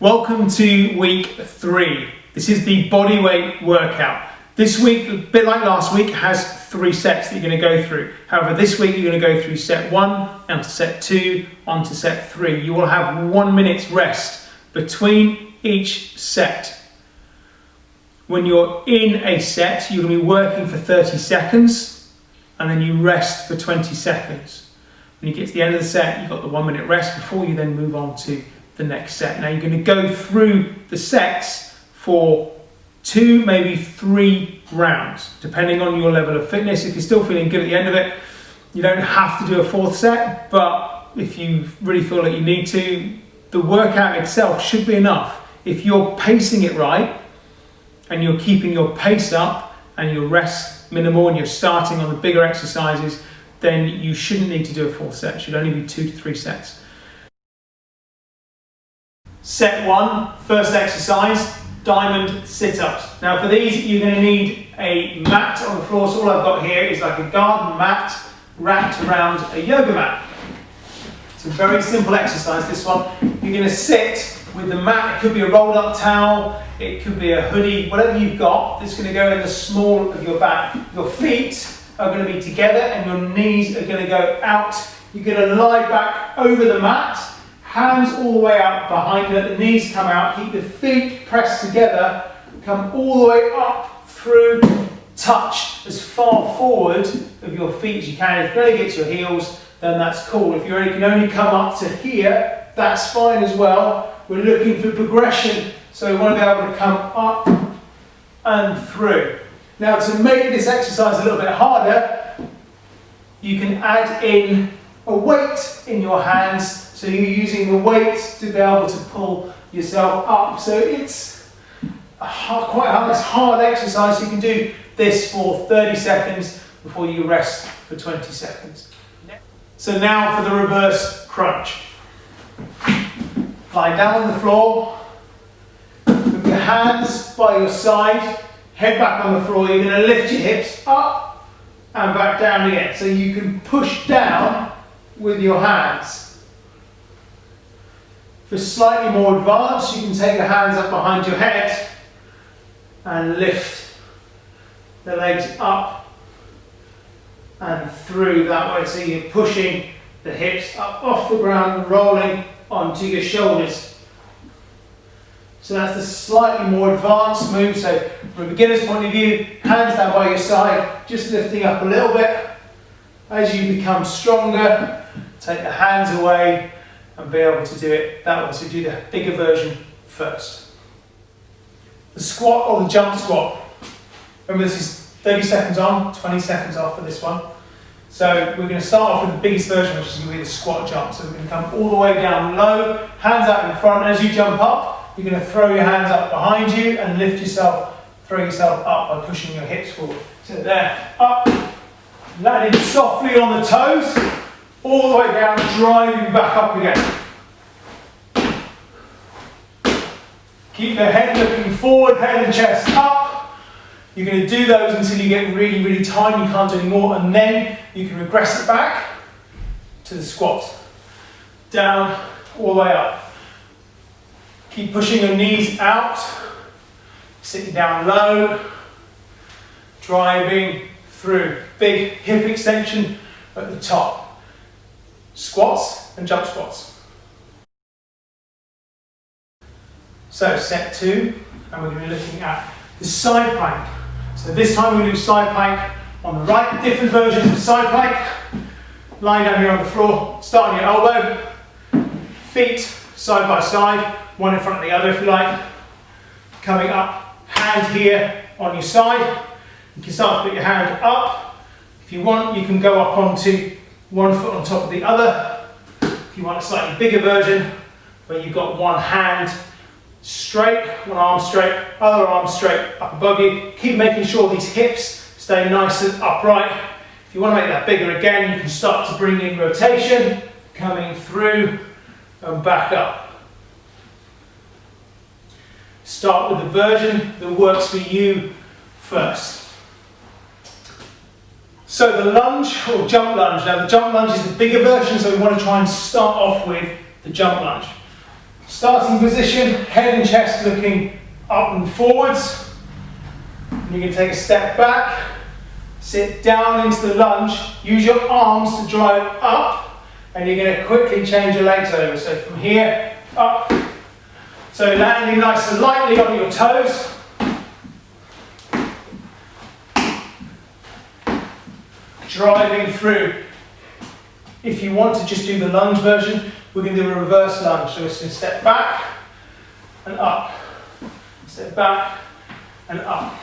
Welcome to week 3. This is the body weight workout. This week, a bit like last week, has 3 sets that you're going to go through. However, this week you're going to go through set 1, onto set 2, onto set 3. You will have 1 minute's rest between each set. When you're in a set, you're going to be working for 30 seconds and then you rest for 20 seconds. When you get to the end of the set, you've got the 1 minute rest before you then move on to the next set. Now you're going to go through the sets for 2, maybe 3 rounds, depending on your level of fitness. If you're still feeling good at the end of it, you don't have to do a 4th set, but if you really feel that you need to, the workout itself should be enough. If you're pacing it right, and you're keeping your pace up, and your rest minimal, and you're starting on the bigger exercises, then you shouldn't need to do a 4th set. It should only be 2 to 3 sets. Set 1, first exercise, diamond sit-ups. Now for these, you're going to need a mat on the floor. So all I've got here is like a garden mat wrapped around a yoga mat. It's a very simple exercise, this one. You're going to sit with the mat. It could be a rolled up towel, it could be a hoodie, whatever you've got. It's going to go in the small of your back. Your feet are going to be together and your knees are going to go out. You're going to lie back over the mat. Hands all the way out behind you, the knees come out, keep the feet pressed together, come all the way up through, touch as far forward of your feet as you can. If you only get to your heels, then that's cool. If you can only come up to here, that's fine as well. We're looking for progression, so we want to be able to come up and through. Now to make this exercise a little bit harder, you can add in a weight in your hands. So you're using the weight to be able to pull yourself up. So it's quite a nice hard exercise. You can do this for 30 seconds before you rest for 20 seconds. So now for the reverse crunch. Lie down on the floor, with your hands by your side, head back on the floor. You're going to lift your hips up and back down again. So you can push down with your hands. For slightly more advanced, you can take the hands up behind your head and lift the legs up and through that way. So you're pushing the hips up off the ground and rolling onto your shoulders. So that's the slightly more advanced move. So from a beginner's point of view, hands down by your side, just lifting up a little bit. As you become stronger, take the hands away and be able to do it that way. So do the bigger version first. The squat or the jump squat. Remember, this is 30 seconds on, 20 seconds off for this one. So we're going to start off with the biggest version, which is going to be the squat jump. So we're going to come all the way down low, hands out in front. As you jump up, you're going to throw your hands up behind you and lift yourself, throw yourself up by pushing your hips forward. So there, up, landing softly on the toes, all the way down, driving back up again. Keep the head looking forward, head and chest up. You're going to do those until you get really, really tired, you can't do any more, and then you can regress it back to the squat. Down, all the way up. Keep pushing your knees out, sitting down low, driving through. Big hip extension at the top. Squats and jump squats. So set 2, and we're going to be looking at the side plank. So this time we're going to do side plank on the right, different versions of side plank. Lying down here on the floor, start on your elbow, feet side by side, one in front of the other if you like. Coming up, hand here on your side. You can start to put your hand up. If you want, you can go up onto one foot on top of the other. If you want a slightly bigger version, where you've got one hand straight, one arm straight, other arm straight up above you. Keep making sure these hips stay nice and upright. If you want to make that bigger again, you can start to bring in rotation, coming through and back up. Start with the version that works for you first. So the lunge or jump lunge. Now the jump lunge is the bigger version, so we want to try and start off with the jump lunge. Starting position, head and chest looking up and forwards. You can take a step back, sit down into the lunge, use your arms to drive up, and you're going to quickly change your legs over. So from here, up. So landing nice and lightly on your toes. Driving through. If you want to just do the lunge version, we're going to do a reverse lunge. So it's going to step back and up. Step back and up.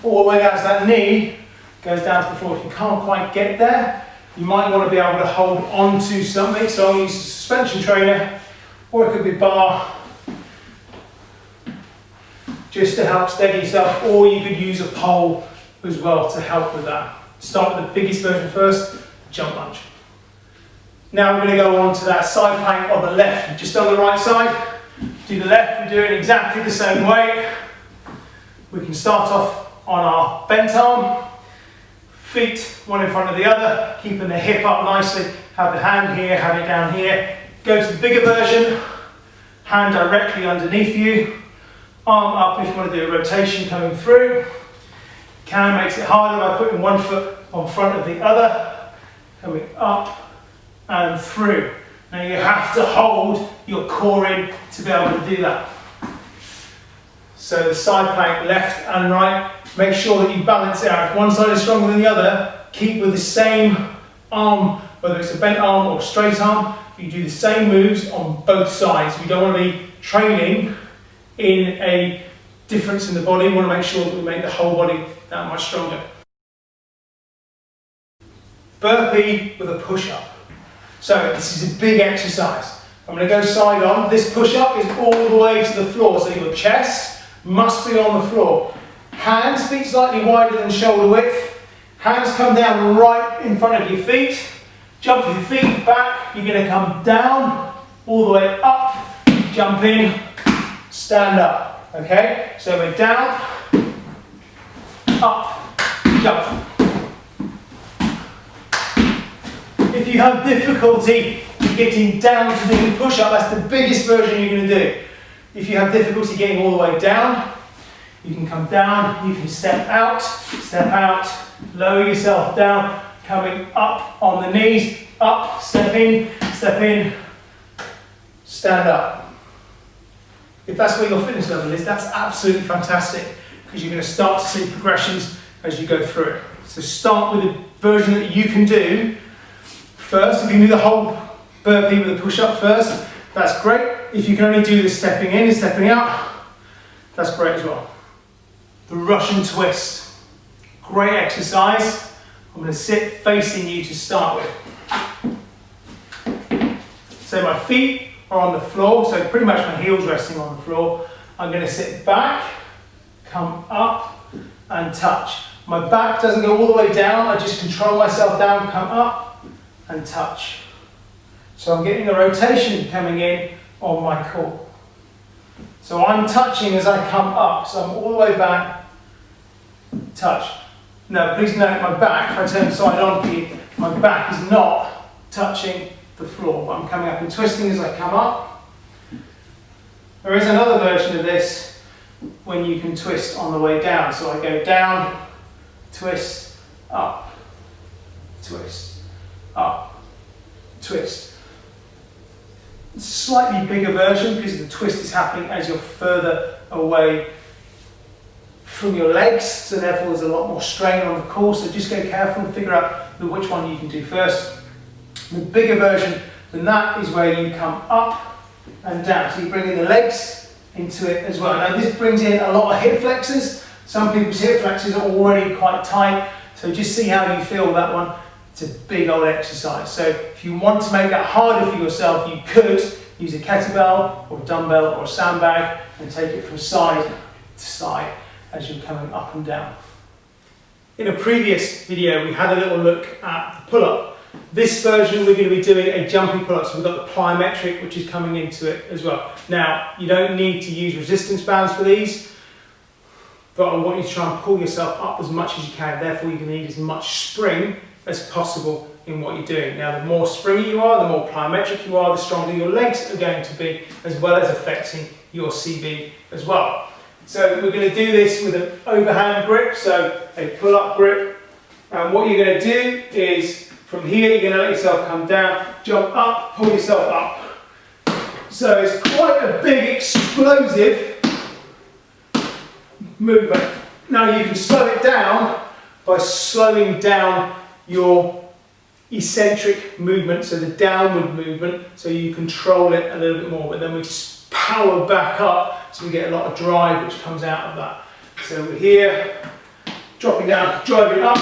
All the way down to that knee, goes down to the floor. If you can't quite get there, you might want to be able to hold on to something. So I'll use a suspension trainer, or it could be a bar, just to help steady yourself, or you could use a pole as well to help with that. Start with the biggest version first, jump lunge. Now we're going to go on to that side plank on the left, just on the right side. Do the left, we do it exactly the same way. We can start off on our bent arm, feet one in front of the other, keeping the hip up nicely. Have the hand here, have it down here. Go to the bigger version, hand directly underneath you, arm up if you want to do a rotation coming through. Can makes it harder by putting one foot on front of the other, coming up and through. Now you have to hold your core in to be able to do that. So the side plank left and right, make sure that you balance it out. If one side is stronger than the other, keep with the same arm, whether it's a bent arm or a straight arm, you do the same moves on both sides. We don't want to be training in a difference in the body. We want to make sure that we make the whole body that much stronger. Burpee with a push-up. So this is a big exercise. I'm going to go side on. This push-up is all the way to the floor, so your chest must be on the floor. Hands, feet slightly wider than shoulder width. Hands come down right in front of your feet. Jump with your feet back. You're going to come down, all the way up, jump in, stand up. Okay? So we're down, up, jump. If you have difficulty getting down to do the push-up, that's the biggest version you're going to do. If you have difficulty getting all the way down, you can come down, you can step out, lower yourself down, coming up on the knees, up, step in, stand up. If that's where your fitness level is, that's absolutely fantastic, because you're going to start to see progressions as you go through it. So start with a version that you can do first. If you do the whole burpee with a push-up first, that's great. If you can only do the stepping in and stepping out, that's great as well. The Russian twist. Great exercise. I'm going to sit facing you to start with. So my feet are on the floor, so pretty much my heels resting on the floor. I'm going to sit back, come up and touch. My back doesn't go all the way down, I just control myself down, come up and touch. So I'm getting a rotation coming in on my core. So I'm touching as I come up, so I'm all the way back, touch. Now please note my back, if I turn side on for you, my back is not touching the floor, but I'm coming up and twisting as I come up. There is another version of this when you can twist on the way down. So I go down, twist, up, twist, up, twist. It's a slightly bigger version because the twist is happening as you're further away from your legs, so therefore there's a lot more strain on the core, so just go careful and figure out which one you can do first. The bigger version than that is where you come up and down, so you bring in the legs into it as well. Now this brings in a lot of hip flexors. Some people's hip flexors are already quite tight, so just see how you feel that one. It's a big old exercise, so if you want to make that harder for yourself, you could use a kettlebell or a dumbbell or a sandbag and take it from side to side as you're coming up and down. In a previous video we had a little look at the pull-up. This version we're going to be doing a jumping pull-up, so we've got the plyometric which is coming into it as well. Now you don't need to use resistance bands for these, but I want you to try and pull yourself up as much as you can, therefore you can need as much spring as possible in what you're doing. Now, the more springy you are, the more plyometric you are, the stronger your legs are going to be, as well as affecting your CV as well. So we're going to do this with an overhand grip, so a pull-up grip. And what you're going to do is, from here, you're going to let yourself come down, jump up, pull yourself up. So it's quite a big, explosive movement. Now you can slow it down by slowing down your eccentric movement, so the downward movement, so you control it a little bit more, but then we power back up, so we get a lot of drive which comes out of that. So we're here, dropping down, driving up.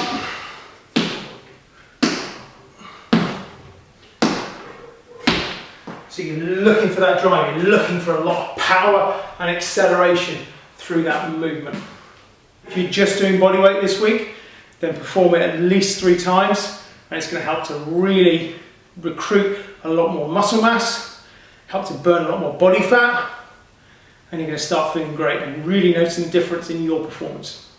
So you're looking for that drive, you're looking for a lot of power and acceleration through that movement. If you're just doing bodyweight this week, then perform it at least 3 times, and it's going to help to really recruit a lot more muscle mass, help to burn a lot more body fat, and you're going to start feeling great and really noticing the difference in your performance.